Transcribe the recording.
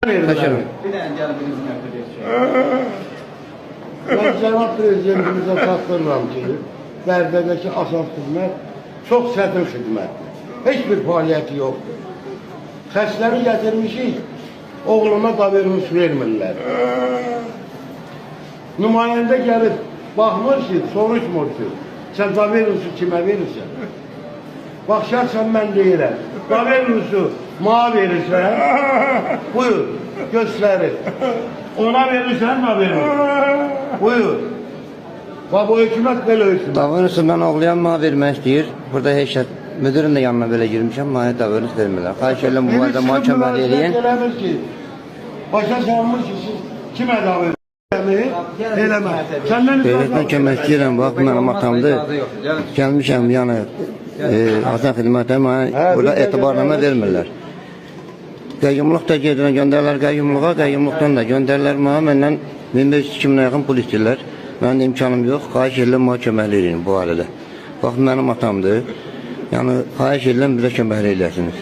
Kaçırın. Bir tane geldiğiniz mertebe. Ben Cənab Prezidentimizə çatdırıram ki, Bərdədəki asas xidmət çox çətin xidmətdir. Heç bir fəaliyyəti yoxdur. Xəstləri gətirmişik, oğluna davermiş vermirlər. Nümayəndə gəlib, baxmır ki, soruşmur ki, sən davermişi kimə verirsən? Baxşarsan mən deyirəm, davermişi mağa verirsən, buyur, göstərir. Ona verirsən, davermişi. Buyur. Bu hükümet belə hükümet. Davranışı mən oğlayan mağa vermək istəyir. Burada heç müdürün də yanına belə girmişəm, mənə davranış vermirlər. Xahiş edirəm bu barədə mühakimə eləyin. Eləmir ki, başa salmış ki, siz kimə davet eləmə. Səndən Devlətimə kömək istəyirəm, bax, mənim atamdır. Gəlmişəm, yəni, Hasan xidmətə mənə burada etibarnamə vermirlər. Qəyyumluq da gedirən göndərilər qəyyumluğa, qəyyumluqdan da göndərilər mənə, məndən 1500-2000-ə yaxın pul istəyirlər. Mənim imkanım yox, xahiş edirəm mühakimə eləyin bu barədə. Bax, mənim atamdır. Yəni, xahiş edirəm bizə kömək eləyəsiniz.